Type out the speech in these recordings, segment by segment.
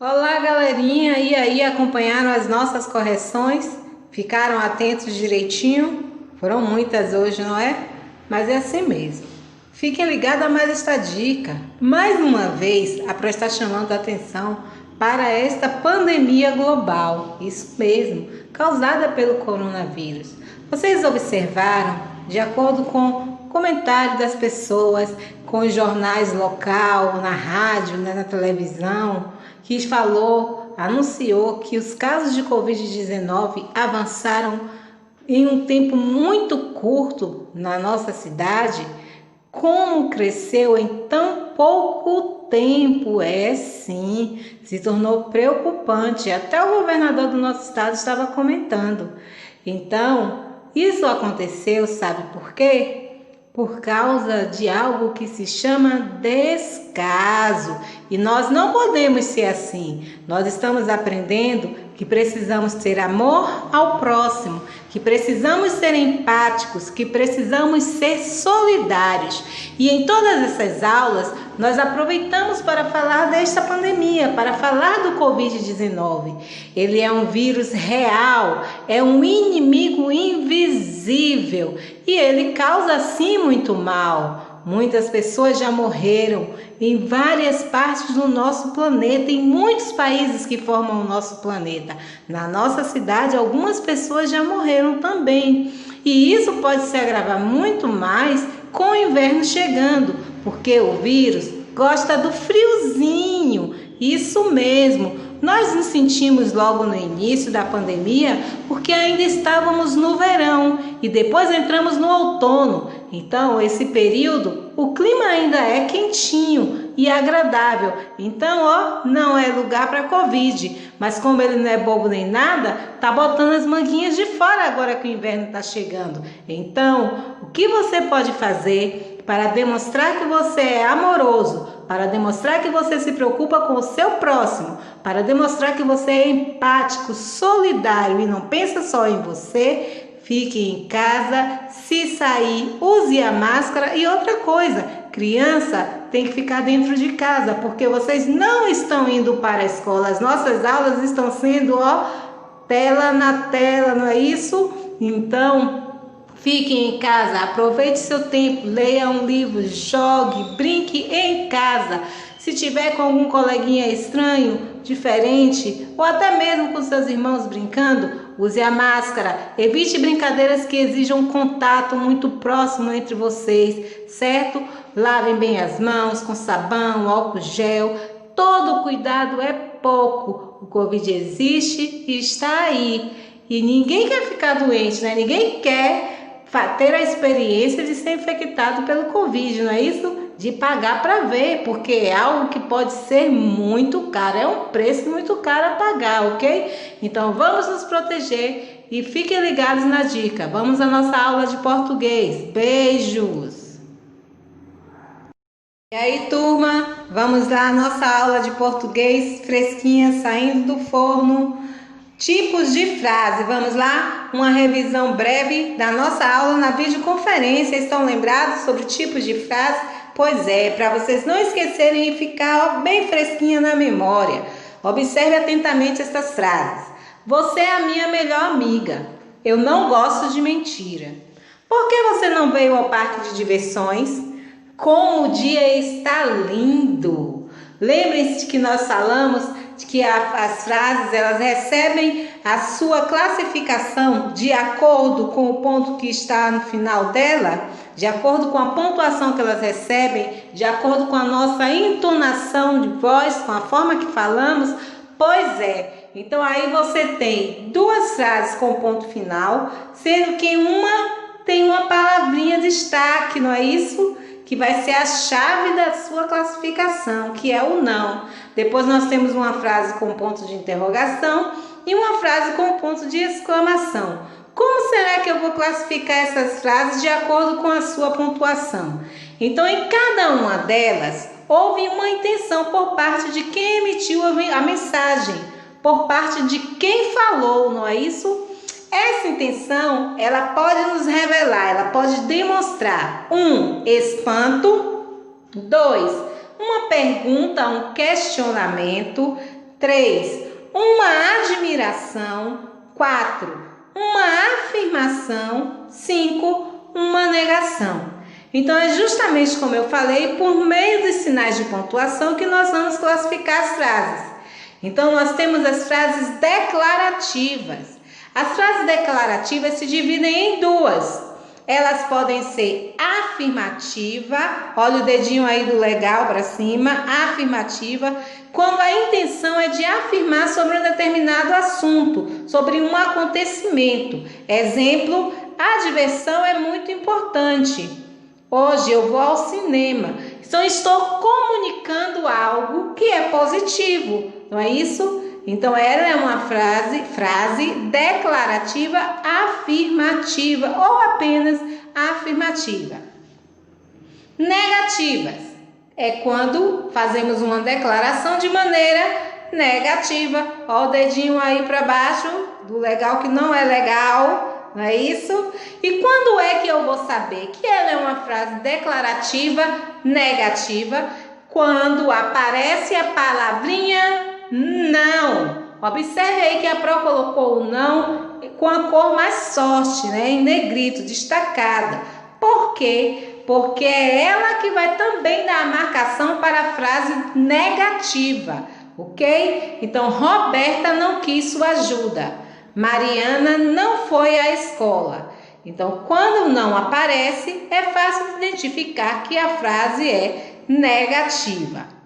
Olá, galerinha! E aí, acompanharam as nossas correções? Ficaram atentos direitinho? Foram muitas hoje, não é? Mas é assim mesmo. Fiquem ligados a mais esta dica. Mais uma vez, a Pro está chamando a atenção para esta pandemia global. Isso mesmo, causada pelo coronavírus. Vocês observaram, de acordo com comentários das pessoas, com os jornais local, na rádio, na televisão, que anunciou que os casos de Covid-19 avançaram em um tempo muito curto na nossa cidade. Como cresceu em tão pouco tempo? É sim, se tornou preocupante. Até o governador do nosso estado estava comentando. Então, isso aconteceu, sabe por quê? Por causa de algo que se chama descaso. E nós não podemos ser assim. Nós estamos aprendendo que precisamos ter amor ao próximo, que precisamos ser empáticos, que precisamos ser solidários. E em todas essas aulas, nós aproveitamos para falar desta pandemia, para falar do Covid-19. Ele é um vírus real, é um inimigo invisível e ele causa sim muito mal. Muitas pessoas já morreram em várias partes do nosso planeta, em muitos países que formam o nosso planeta. Na nossa cidade, algumas pessoas já morreram também. E isso pode se agravar muito mais com o inverno chegando, porque o vírus gosta do friozinho. Isso mesmo. Nós nos sentimos logo no início da pandemia porque ainda estávamos no verão e depois entramos no outono. Então, esse período, o clima ainda é quentinho e agradável. Então, não é lugar para Covid. Mas como ele não é bobo nem nada, tá botando as manguinhas de fora agora que o inverno está chegando. Então, o que você pode fazer para demonstrar que você é amoroso, para demonstrar que você se preocupa com o seu próximo, para demonstrar que você é empático, solidário e não pensa só em você? Fique em casa, se sair, use a máscara e outra coisa, criança tem que ficar dentro de casa, porque vocês não estão indo para a escola, as nossas aulas estão sendo, tela na tela, não é isso? Então, fique em casa, aproveite seu tempo, leia um livro, jogue, brinque em casa. Se tiver com algum coleguinha estranho, diferente, ou até mesmo com seus irmãos brincando, use a máscara. Evite brincadeiras que exijam contato muito próximo entre vocês, certo? Lavem bem as mãos com sabão, álcool gel. Todo cuidado é pouco. O Covid existe e está aí. E ninguém quer ficar doente, né? Ninguém quer ter a experiência de ser infectado pelo Covid, não é isso? De pagar para ver, porque é algo que pode ser muito caro, é um preço muito caro a pagar, ok? Então vamos nos proteger e fiquem ligados na dica. Vamos à nossa aula de português. Beijos! E aí, turma, vamos lá à nossa aula de português fresquinha, saindo do forno. Tipos de frase, vamos lá? Uma revisão breve da nossa aula na videoconferência. Estão lembrados sobre tipos de frase? Pois é, para vocês não esquecerem e ficar bem fresquinha na memória. Observe atentamente estas frases. Você é a minha melhor amiga. Eu não gosto de mentira. Por que você não veio ao parque de diversões? Como o dia está lindo! Lembrem-se que nós falamos de que as frases elas recebem a sua classificação de acordo com o ponto que está no final dela, de acordo com a pontuação que elas recebem, de acordo com a nossa entonação de voz, com a forma que falamos. Pois é, então aí você tem duas frases com ponto final, sendo que uma tem uma palavrinha destaque, não é isso? Que vai ser a chave da sua classificação, que é o não. Depois nós temos uma frase com ponto de interrogação e uma frase com ponto de exclamação. Como será que eu vou classificar essas frases de acordo com a sua pontuação? Então, em cada uma delas, houve uma intenção por parte de quem emitiu a mensagem, por parte de quem falou, não é isso? Essa intenção, ela pode nos revelar, ela pode demonstrar 1. Espanto. 2. Uma pergunta, um questionamento. 3, uma admiração. 4, uma afirmação. 5, uma negação. Então, é justamente como eu falei, por meio dos sinais de pontuação que nós vamos classificar as frases. Então, nós temos as frases declarativas. As frases declarativas se dividem em duas. Elas podem ser afirmativa, olha o dedinho aí do legal para cima, afirmativa, quando a intenção é de afirmar sobre um determinado assunto, sobre um acontecimento. Exemplo, a diversão é muito importante. Hoje eu vou ao cinema. Então, estou comunicando algo que é positivo, não é isso? Então, ela é uma frase declarativa afirmativa ou apenas afirmativa. Negativas é quando fazemos uma declaração de maneira negativa. Olha o dedinho aí para baixo do legal que não é legal, não é isso? E quando é que eu vou saber que ela é uma frase declarativa negativa? Quando aparece a palavrinha não. Observe aí que a Pro colocou o não com a cor mais forte, né? Em negrito, destacada. Por quê? Porque é ela que vai também dar a marcação para a frase negativa, ok? Então, Roberta não quis sua ajuda. Mariana não foi à escola. Então, quando não aparece, é fácil identificar que a frase é negativa.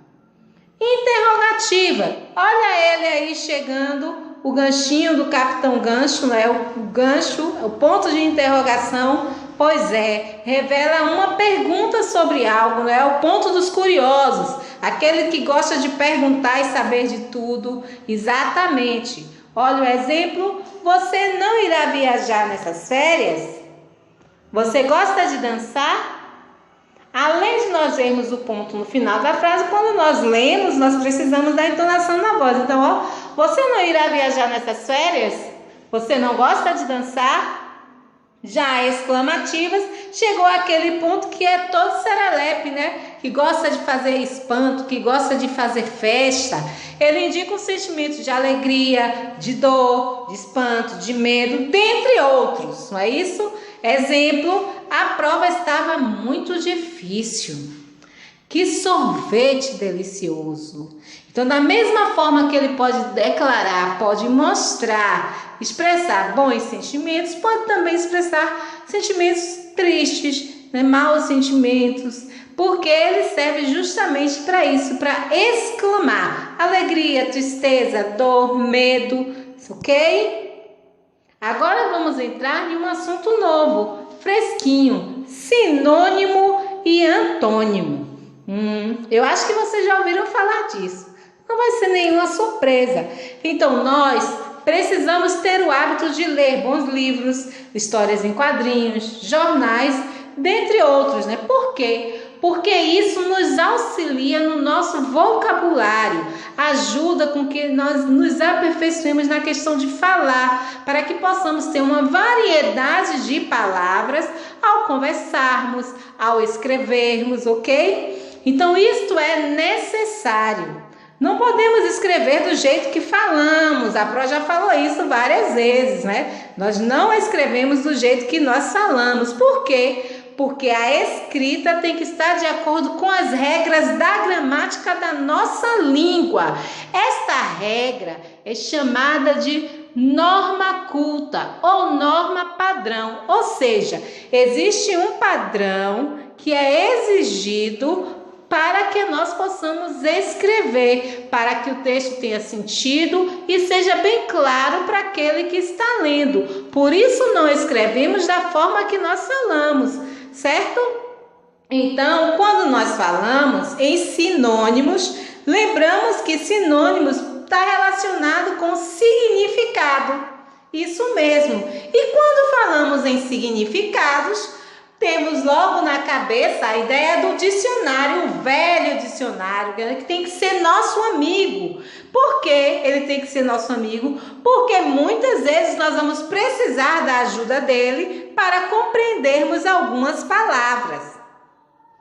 Interrogativa. Olha ele aí chegando, o ganchinho do Capitão Gancho, né? O gancho, o ponto de interrogação, pois é, revela uma pergunta sobre algo, né? O ponto dos curiosos, aquele que gosta de perguntar e saber de tudo. Exatamente. Olha o exemplo, você não irá viajar nessas férias? Você gosta de dançar? Além de nós vermos o ponto no final da frase, quando nós lemos, nós precisamos da entonação na voz. Então, ó, você não irá viajar nessas férias? Você não gosta de dançar? Já exclamativas, chegou aquele ponto que é todo serelepe, né? Que gosta de fazer espanto, que gosta de fazer festa. Ele indica um sentimento de alegria, de dor, de espanto, de medo, dentre outros, não é isso? Exemplo, a prova estava muito difícil. Que sorvete delicioso! Então, da mesma forma que ele pode declarar, pode mostrar, expressar bons sentimentos, pode também expressar sentimentos tristes, né, maus sentimentos, porque ele serve justamente para isso, para exclamar alegria, tristeza, dor, medo, ok? Agora vamos entrar em um assunto novo, fresquinho, sinônimo e antônimo. Eu acho que vocês já ouviram falar disso. Não vai ser nenhuma surpresa. Então, nós precisamos ter o hábito de ler bons livros, histórias em quadrinhos, jornais, dentre outros, né? Por quê? Porque isso nos auxilia no nosso vocabulário, ajuda com que nós nos aperfeiçoemos na questão de falar, para que possamos ter uma variedade de palavras ao conversarmos, ao escrevermos, ok? Então, isto é necessário. Não podemos escrever do jeito que falamos, a Pro já falou isso várias vezes, né? Nós não escrevemos do jeito que nós falamos. Por quê? Porque a escrita tem que estar de acordo com as regras da gramática da nossa língua. Esta regra é chamada de norma culta ou norma padrão, ou seja, existe um padrão que é exigido para que nós possamos escrever, para que o texto tenha sentido e seja bem claro para aquele que está lendo. Por isso não escrevemos da forma que nós falamos, certo? Então, quando nós falamos em sinônimos, lembramos que sinônimos está relacionado com significado. Isso mesmo. E quando falamos em significados, temos logo na cabeça a ideia do dicionário, o velho dicionário, que tem que ser nosso amigo. Por que ele tem que ser nosso amigo? Porque muitas vezes nós vamos precisar da ajuda dele para compreendermos algumas palavras.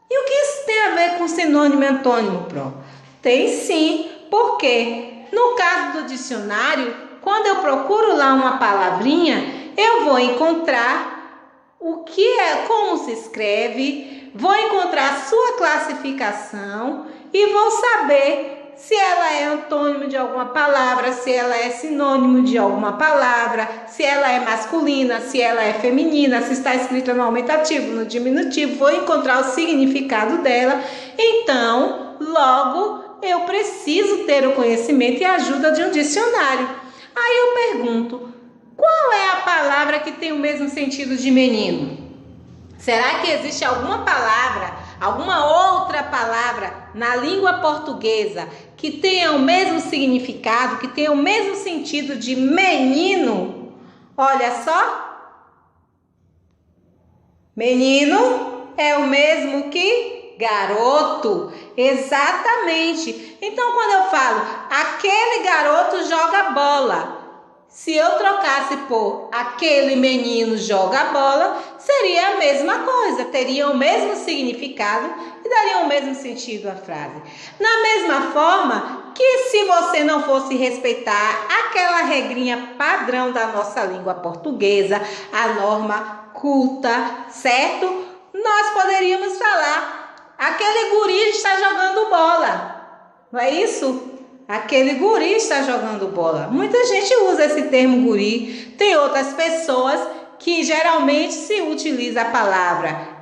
E o que isso tem a ver com sinônimo e antônimo, Pro? Tem sim. Por quê? No caso do dicionário, quando eu procuro lá uma palavrinha, eu vou encontrar o que é, como se escreve, vou encontrar a sua classificação e vou saber se ela é antônimo de alguma palavra, se ela é sinônimo de alguma palavra, se ela é masculina, se ela é feminina, se está escrita no aumentativo, no diminutivo, vou encontrar o significado dela. Então, logo, eu preciso ter o conhecimento e a ajuda de um dicionário. Aí eu pergunto, qual é a palavra que tem o mesmo sentido de menino? Será que existe alguma palavra, alguma outra palavra na língua portuguesa que tenha o mesmo significado, que tenha o mesmo sentido de menino? Olha só. Menino é o mesmo que garoto. Exatamente. Então, quando eu falo, aquele garoto joga bola, se eu trocasse por aquele menino joga bola, seria a mesma coisa, teria o mesmo significado e daria o mesmo sentido à frase. Da mesma forma que se você não fosse respeitar aquela regrinha padrão da nossa língua portuguesa, a norma culta, certo? Nós poderíamos falar, aquele guri está jogando bola, não é isso? Aquele guri está jogando bola. Muita gente usa esse termo guri. Tem outras pessoas que geralmente se utiliza a palavra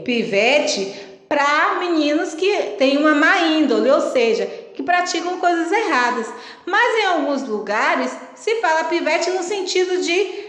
pivete para meninos que têm uma má índole, ou seja, que praticam coisas erradas. Mas em alguns lugares se fala pivete no sentido de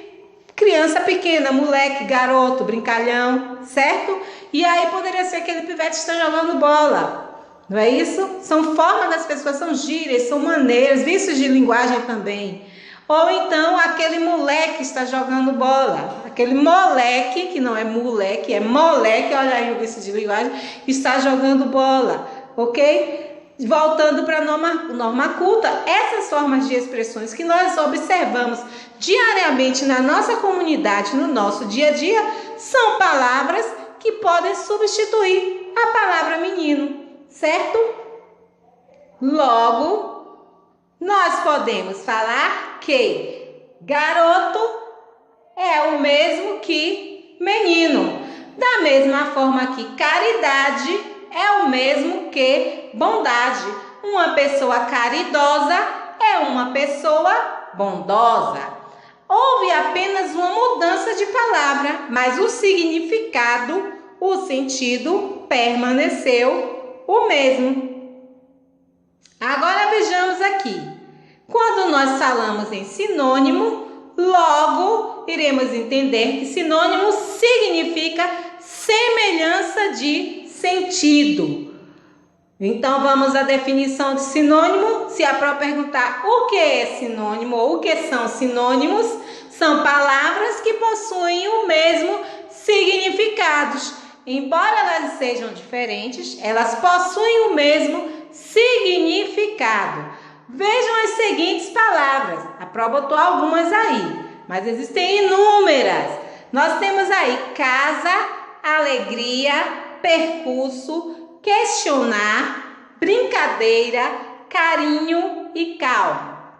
criança pequena, moleque, garoto, brincalhão, certo? E aí poderia ser aquele pivete que está jogando bola. Não é isso? São formas das pessoas, são gírias, são maneiras, vícios de linguagem também. Ou então aquele moleque está jogando bola. Aquele moleque, que não é moleque, é moleque, olha aí o vício de linguagem, está jogando bola, ok? Voltando para a norma culta, essas formas de expressões que nós observamos diariamente na nossa comunidade, no nosso dia a dia, são palavras que podem substituir a palavra menino. Certo? Logo, nós podemos falar que garoto é o mesmo que menino. Da mesma forma que caridade é o mesmo que bondade. Uma pessoa caridosa é uma pessoa bondosa. Houve apenas uma mudança de palavra, mas o significado, o sentido permaneceu o mesmo. Agora vejamos aqui. Quando nós falamos em sinônimo, logo iremos entender que sinônimo significa semelhança de sentido. Então vamos à definição de sinônimo. Se a prova perguntar o que é sinônimo ou o que são sinônimos, são palavras que possuem o mesmo significado. Embora elas sejam diferentes, elas possuem o mesmo significado. Vejam as seguintes palavras. A prova botou algumas aí, mas existem inúmeras. Nós temos aí casa, alegria, percurso, questionar, brincadeira, carinho e calma.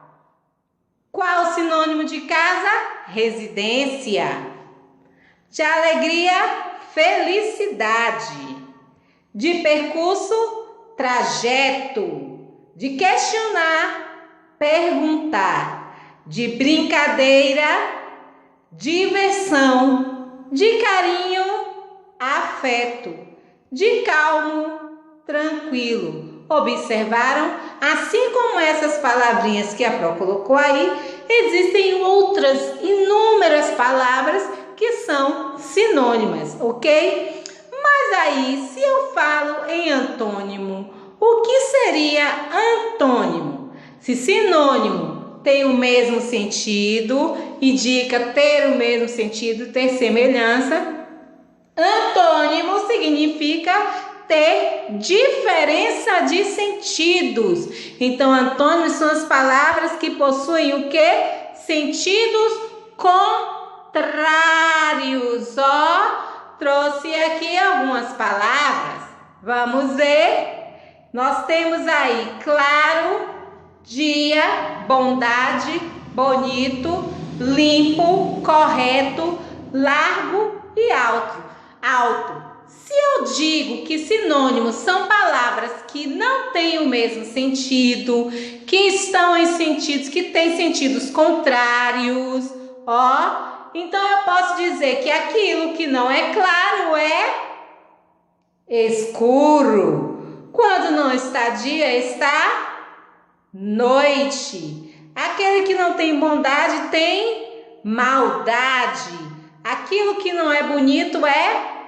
Qual o sinônimo de casa? Residência. De alegria, felicidade. De percurso, trajeto. De questionar, perguntar. De brincadeira, diversão. De carinho, afeto. De calmo, tranquilo. Observaram? Assim como essas palavrinhas que a Pró colocou aí, existem outras inúmeras palavras que são sinônimas, ok? Mas aí, se eu falo em antônimo, o que seria antônimo? Se sinônimo tem o mesmo sentido, indica ter o mesmo sentido, ter semelhança, antônimo significa ter diferença de sentidos. Então, antônimos são as palavras que possuem o quê? Sentidos contrários. Ó, trouxe aqui algumas palavras. Vamos ver. Nós temos aí claro, dia, bondade, bonito, limpo, correto, largo e alto. Alto. Se eu digo que sinônimos são palavras que não têm o mesmo sentido, que estão em sentidos, que têm sentidos contrários, então eu posso dizer que aquilo que não é claro é escuro. Quando não está dia, está noite. Aquele que não tem bondade tem maldade. Aquilo que não é bonito é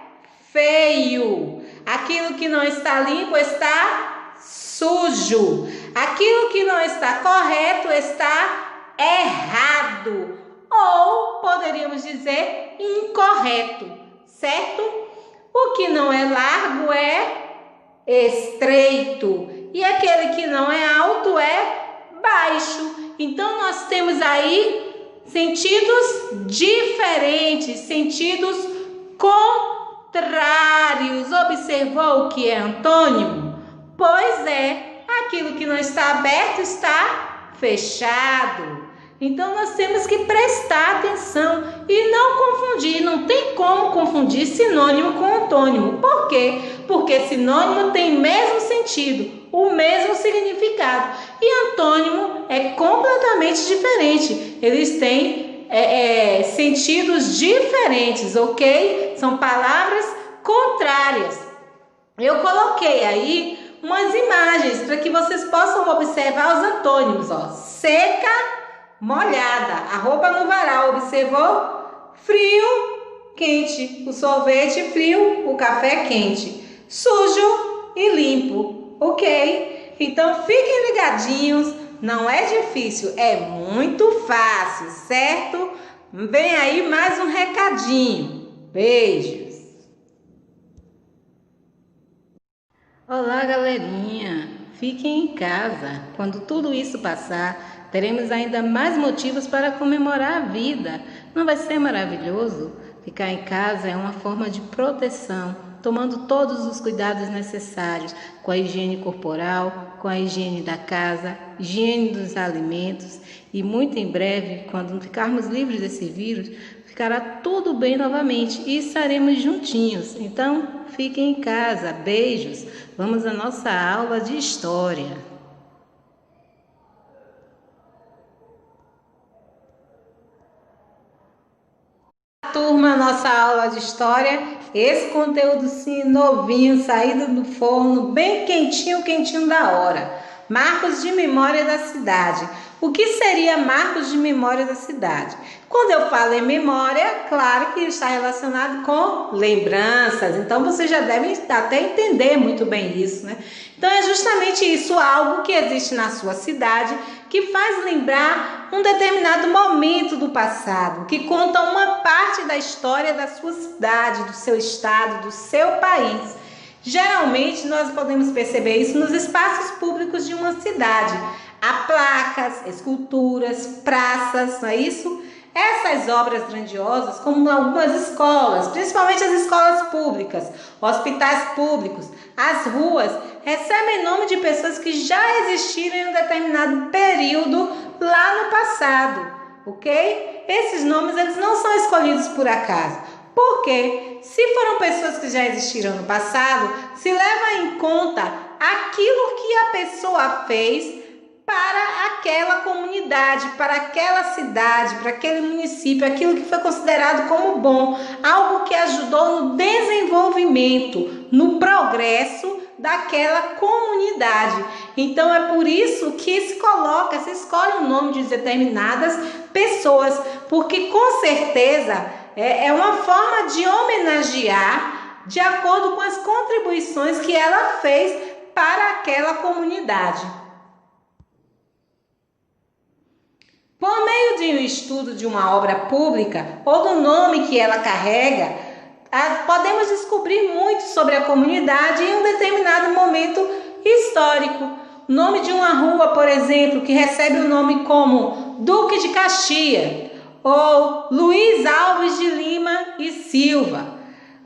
feio. Aquilo que não está limpo está sujo. Aquilo que não está correto está errado. Ou poderíamos dizer incorreto, certo? O que não é largo é estreito. E aquele que não é alto é baixo. Então nós temos aí sentidos diferentes, sentidos contrários. Observou o que é antônimo? Pois é, aquilo que não está aberto está fechado. Então nós temos que prestar atenção e não confundir. Não tem como confundir sinônimo com antônimo. Por quê? Porque sinônimo tem o mesmo sentido, o mesmo significado. E antônimo é completamente diferente. Eles têm sentidos diferentes, ok? São palavras contrárias. Eu coloquei aí umas imagens para que vocês possam observar os antônimos. Seca, molhada, a roupa no varal, observou? Frio, quente, o sorvete frio, o café quente. Sujo e limpo, ok? Então fiquem ligadinhos, não é difícil, é muito fácil, certo? Vem aí mais um recadinho. Beijos! Olá, galerinha! Fiquem em casa. Quando tudo isso passar, teremos ainda mais motivos para comemorar a vida. Não vai ser maravilhoso? Ficar em casa é uma forma de proteção, tomando todos os cuidados necessários, com a higiene corporal, com a higiene da casa, higiene dos alimentos. E muito em breve, quando ficarmos livres desse vírus, ficará tudo bem novamente e estaremos juntinhos. Então, fiquem em casa. Beijos! Vamos à nossa aula de história. Turma, nossa aula de história, esse conteúdo sim, novinho, saído do forno, bem quentinho, quentinho da hora. Marcos de memória da cidade. O que seria marcos de memória da cidade? Quando eu falo em memória, claro que está relacionado com lembranças. Então, vocês já devem até entender muito bem isso, né? Então, é justamente isso, algo que existe na sua cidade, que faz lembrar um determinado momento do passado, que conta uma parte da história da sua cidade, do seu estado, do seu país. Geralmente, nós podemos perceber isso nos espaços públicos de uma cidade. Há placas, esculturas, praças, não é isso? Essas obras grandiosas, como algumas escolas, principalmente as escolas públicas, hospitais públicos, as ruas, recebem nome de pessoas que já existiram em um determinado período lá no passado, ok? Esses nomes eles não são escolhidos por acaso. Por quê? Se foram pessoas que já existiram no passado, se leva em conta aquilo que a pessoa fez para aquela comunidade, para aquela cidade, para aquele município, aquilo que foi considerado como bom, algo que ajudou no desenvolvimento, no progresso daquela comunidade. Então é por isso que se escolhe o nome de determinadas pessoas, porque com certeza é uma forma de homenagear de acordo com as contribuições que ela fez para aquela comunidade. Por meio de um estudo de uma obra pública ou do nome que ela carrega, podemos descobrir muito sobre a comunidade em um determinado momento histórico. O nome de uma rua, por exemplo, que recebe o nome como Duque de Caxias ou Luiz Alves de Lima e Silva.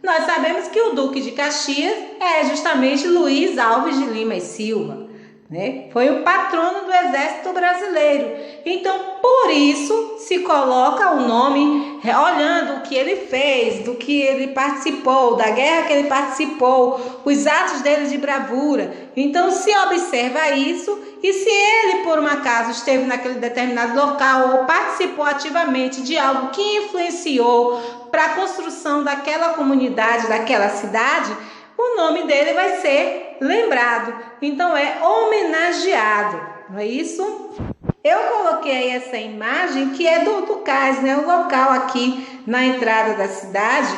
Nós sabemos que o Duque de Caxias é justamente Luiz Alves de Lima e Silva. né? Foi o patrono do Exército Brasileiro. Então, por isso se coloca o nome, olhando o que ele fez, do que ele participou, da guerra que ele participou, os atos dele de bravura. Então, se observa isso, e se ele, por um acaso, esteve naquele determinado local ou participou ativamente de algo que influenciou para a construção daquela comunidade, daquela cidade, o nome dele vai ser lembrado. Então, é homenageado, não é isso? Eu coloquei essa imagem que é do cais, né? O local aqui na entrada da cidade,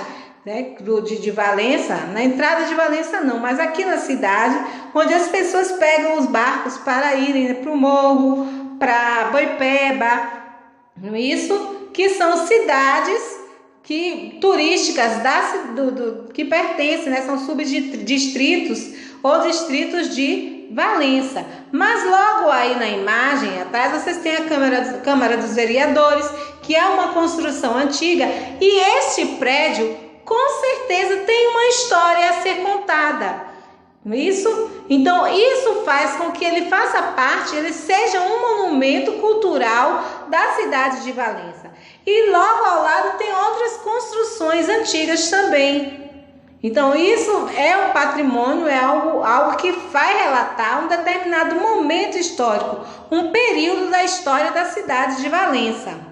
né? De Valença. Na entrada de Valença não, mas aqui na cidade, onde as pessoas pegam os barcos para irem, né, para o morro, para Boipeba, não é isso? Que são cidades turísticas que pertencem, né? São subdistritos ou distritos de Valença. Mas logo aí na imagem atrás vocês têm a Câmara dos Vereadores, que é uma construção antiga, e este prédio com certeza tem uma história a ser contada. Isso? Então isso faz com que ele faça parte, ele seja um monumento cultural da cidade de Valença. E logo ao lado tem outras construções antigas também. Então isso é um patrimônio, é algo que vai relatar um determinado momento histórico, um período da história da cidade de Valença.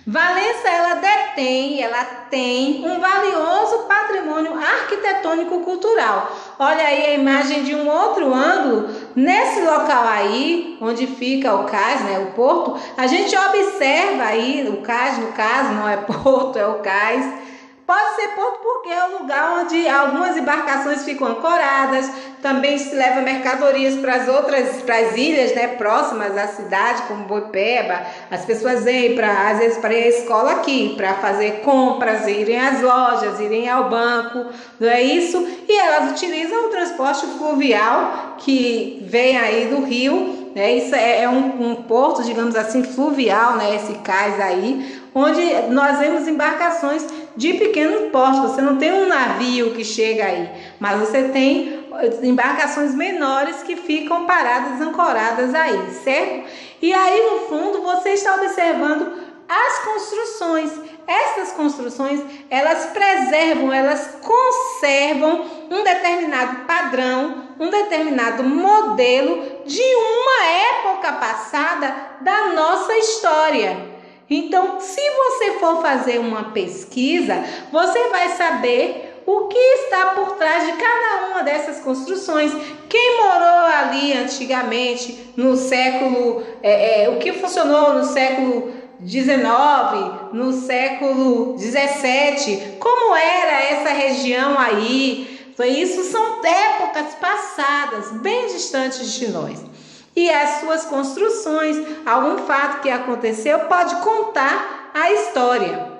Valença, ela tem um valioso patrimônio arquitetônico cultural. Olha aí a imagem de um outro ângulo. Nesse local aí, onde fica o cais, né, o porto, a gente observa aí o cais, no caso, não é porto, é o cais. Pode ser porto porque é o lugar onde algumas embarcações ficam ancoradas, também se leva mercadorias para as ilhas, né, próximas à cidade, como Boipeba. As pessoas vêm às vezes para ir à escola aqui, para fazer compras, irem às lojas, irem ao banco, não é isso? E elas utilizam o transporte fluvial que vem aí do rio, né? Isso é um porto, digamos assim, fluvial, né? Esse cais aí, onde nós vemos embarcações de pequeno porte. Você não tem um navio que chega aí, mas você tem embarcações menores que ficam paradas, ancoradas aí, certo? E aí no fundo você está observando as construções. Essas construções, elas preservam, elas conservam um determinado padrão, um determinado modelo de uma época passada da nossa história. Então, se você for fazer uma pesquisa, você vai saber o que está por trás de cada uma dessas construções. Quem morou ali antigamente, no século, o que funcionou no século XIX, no século XVII, como era essa região aí. Isso são épocas passadas, bem distantes de nós. E as suas construções, algum fato que aconteceu, pode contar a história.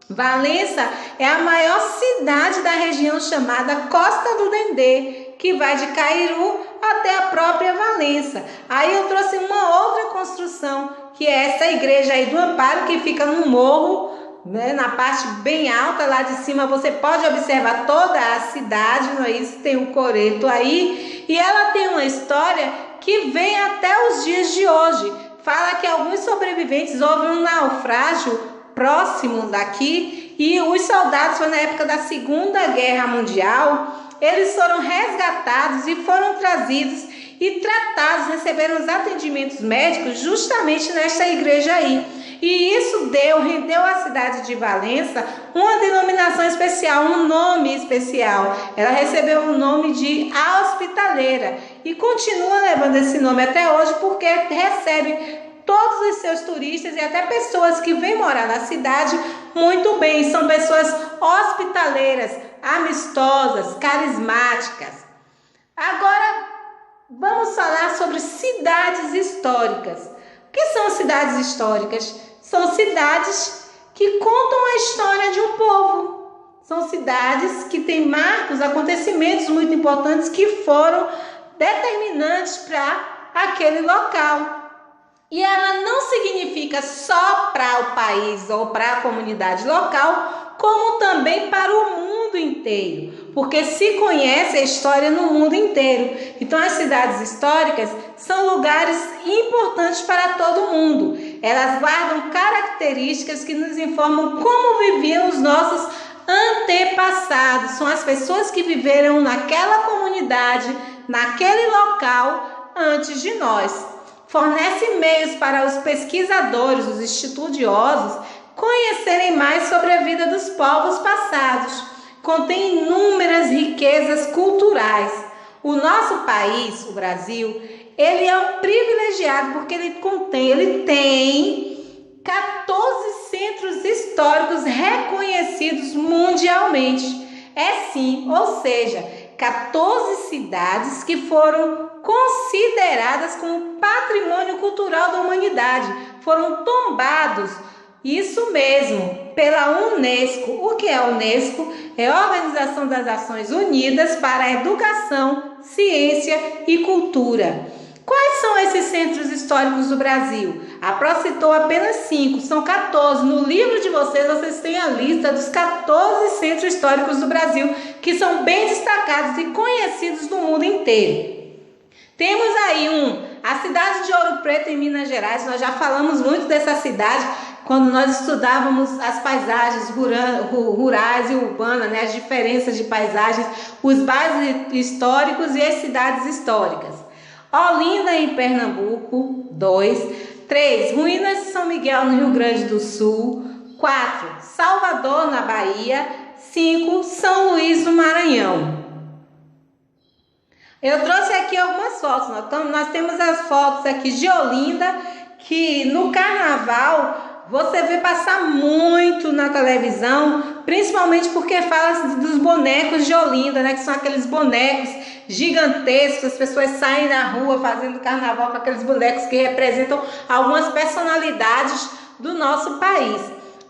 Valença é a maior cidade da região chamada Costa do Dendê, que vai de Cairu até a própria Valença. Aí eu trouxe uma outra construção, que é essa igreja aí do Amparo, que fica no morro, né, na parte bem alta, lá de cima você pode observar toda a cidade, não é isso? Tem um coreto aí, e ela tem uma história que vem até os dias de hoje. Fala que alguns sobreviventes houve um naufrágio próximo daqui e os soldados, foi na época da Segunda Guerra Mundial, eles foram resgatados e foram trazidos e tratados, receberam os atendimentos médicos justamente nesta igreja aí. E isso rendeu à cidade de Valença uma denominação especial, um nome especial. Ela recebeu o nome de A Hospitaleira e continua levando esse nome até hoje porque recebe todos os seus turistas e até pessoas que vêm morar na cidade muito bem. São pessoas hospitaleiras, amistosas, carismáticas. Agora, vamos falar sobre cidades históricas. O que são cidades históricas? São cidades que contam a história de um povo. São cidades que têm marcos, acontecimentos muito importantes que foram determinantes para aquele local. E ela não significa só para o país ou para a comunidade local, como também para o mundo inteiro. porque se conhece a história no mundo inteiro. Então, as cidades históricas são lugares importantes para todo mundo. Elas guardam características que nos informam como viviam os nossos antepassados. São as pessoas que viveram naquela comunidade, naquele local antes de nós. Fornece meios para os pesquisadores, os estudiosos, conhecerem mais sobre a vida dos povos passados. Contém inúmeras riquezas culturais. O nosso país, o Brasil, ele é um privilegiado porque ele tem 14 centros históricos reconhecidos mundialmente. É sim, ou seja, 14 cidades que foram consideradas como patrimônio cultural da humanidade. Foram tombados, isso mesmo, pela Unesco. O que é a Unesco? É a Organização das Nações Unidas para a Educação, Ciência e Cultura. Quais são esses centros históricos do Brasil? A Pro citou apenas 5, são 14. No livro de vocês têm a lista dos 14 centros históricos do Brasil, que são bem destacados e conhecidos no mundo inteiro. Temos aí a cidade de Ouro Preto, em Minas Gerais. Nós já falamos muito dessa cidade quando nós estudávamos as paisagens rurais e urbanas, né? As diferenças de paisagens, os bairros históricos e as cidades históricas. Olinda, em Pernambuco, 2. 3. Ruínas de São Miguel, no Rio Grande do Sul. 4. Salvador, na Bahia. 5. São Luís, no Maranhão. Eu trouxe aqui algumas fotos. Nós temos as fotos aqui de Olinda, que no carnaval você vê passar muito na televisão, principalmente porque fala dos bonecos de Olinda, né? Que são aqueles bonecos gigantescos, as pessoas saem na rua fazendo carnaval com aqueles bonecos que representam algumas personalidades do nosso país.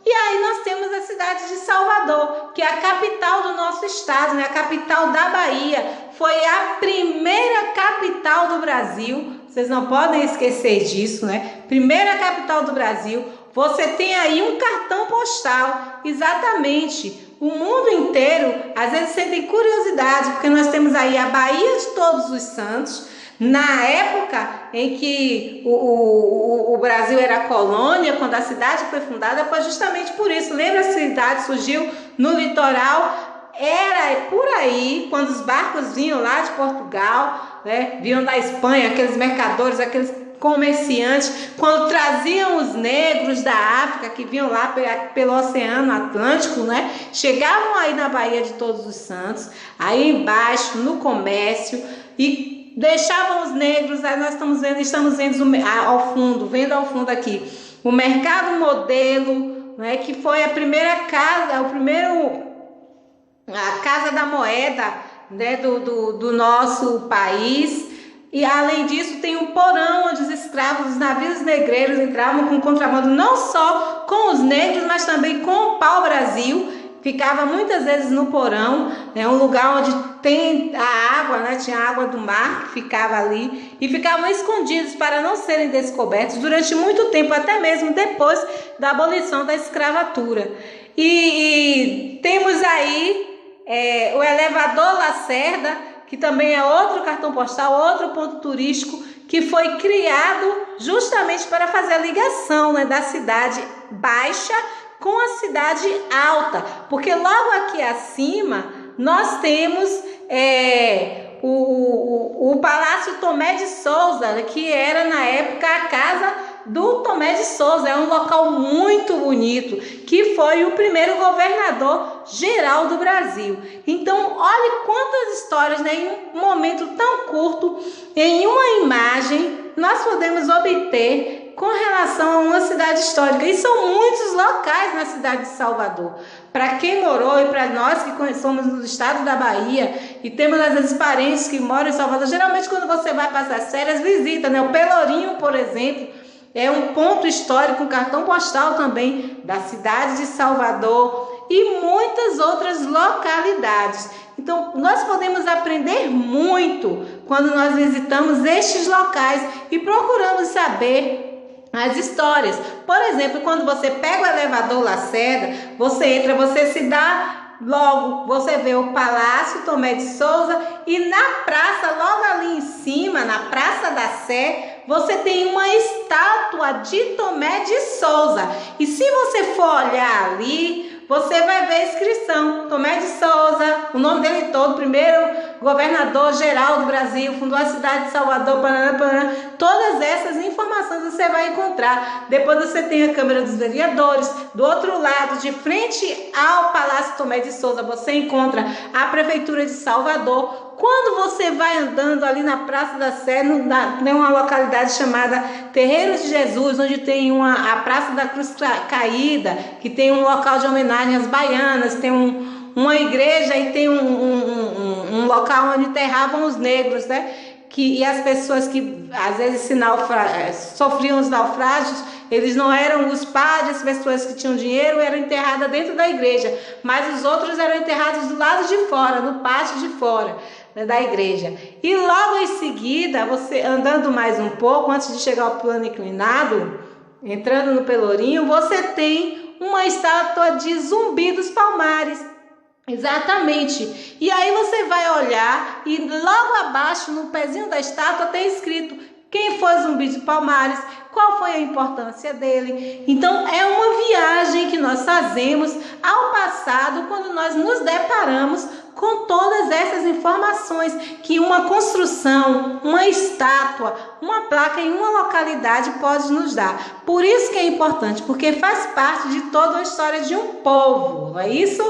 E aí nós temos a cidade de Salvador, que é a capital do nosso estado, né? A capital da Bahia. Foi a primeira capital do Brasil. Vocês não podem esquecer disso, né? Primeira capital do Brasil. Você tem aí um cartão postal, exatamente. O mundo inteiro, às vezes, sentem curiosidade, porque nós temos aí a Baía de Todos os Santos. Na época em que o Brasil era colônia, quando a cidade foi fundada, foi justamente por isso. Lembra, a cidade surgiu no litoral. Era por aí, quando os barcos vinham lá de Portugal, né, vinham da Espanha, aqueles mercadores, aqueles comerciantes, quando traziam os negros da África, que vinham lá pelo Oceano Atlântico, né, chegavam aí na Baía de Todos os Santos, aí embaixo, no comércio, e deixavam os negros. Aí nós estamos vendo ao fundo aqui, o Mercado Modelo, né, que foi a primeira casa, a Casa da Moeda, né, do nosso país. E além disso tem um porão onde os escravos, os navios negreiros entravam com contrabando, não só com os negros, mas também com o pau-brasil. Ficava muitas vezes no porão, né, um lugar onde tem a água, né, tinha a água do mar que ficava ali, e ficavam escondidos para não serem descobertos durante muito tempo, até mesmo depois da abolição da escravatura. E temos aí o elevador Lacerda, que também é outro cartão postal, outro ponto turístico, que foi criado justamente para fazer a ligação, né, da cidade baixa com a cidade alta, porque logo aqui acima nós temos o Palácio Tomé de Souza, que era na época a casa do Tomé de Souza. É um local muito bonito, que foi o primeiro governador geral do Brasil. Então, olhe quantas histórias, né, em um momento tão curto, em uma imagem, nós podemos obter com relação a uma cidade histórica. E são muitos locais na cidade de Salvador. Para quem morou e para nós que somos no estado da Bahia e temos às vezes parentes que moram em Salvador, geralmente quando você vai passar férias, visita, né? O Pelourinho, por exemplo, é um ponto histórico, um cartão postal também da cidade de Salvador e muitas outras localidades. Então, nós podemos aprender muito quando nós visitamos estes locais e procuramos saber as histórias. Por exemplo, quando você pega o elevador Lacerda, você entra, você se dá logo você vê o Palácio Tomé de Souza e na praça, logo ali em cima, na Praça da Sé, você tem uma estátua de Tomé de Souza. E se você for olhar ali, você vai ver a inscrição, Tomé de Souza, o nome dele todo, primeiro governador geral do Brasil, fundou a cidade de Salvador, todas essas informações você vai encontrar. Depois você tem a Câmara dos Vereadores, do outro lado, de frente ao Palácio Tomé de Souza, você encontra a Prefeitura de Salvador. Quando você vai andando ali na Praça da Sé, tem uma localidade chamada Terreiros de Jesus, onde tem a Praça da Cruz Caída, que tem um local de homenagem às baianas, tem uma igreja e tem um local onde enterravam os negros, né? E as pessoas que às vezes sofriam os naufrágios, eles não eram os padres, as pessoas que tinham dinheiro eram enterradas dentro da igreja, mas os outros eram enterrados do lado de fora, no pátio de fora, né, da igreja. E logo em seguida, você andando mais um pouco, antes de chegar ao plano inclinado, entrando no Pelourinho, você tem uma estátua de Zumbi dos Palmares. Exatamente. E aí você vai olhar e logo abaixo, no pezinho da estátua, tem escrito quem foi Zumbi dos Palmares, qual foi a importância dele. Então é uma viagem que nós fazemos ao passado quando nós nos deparamos com todas essas informações que uma construção, uma estátua, uma placa em uma localidade pode nos dar. Por isso que é importante, porque faz parte de toda a história de um povo, não é isso?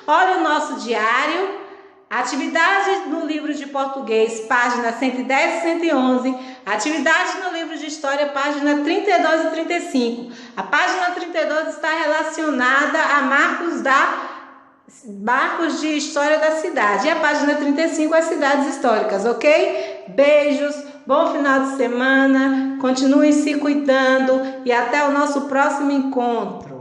Olha o nosso diário, atividade no livro de português, página 110 e 111, atividade no livro de história, página 32 e 35. A página 32 está relacionada a marcos de história da cidade, e a página 35 as cidades históricas, ok? Beijos, bom final de semana, continuem se cuidando e até o nosso próximo encontro.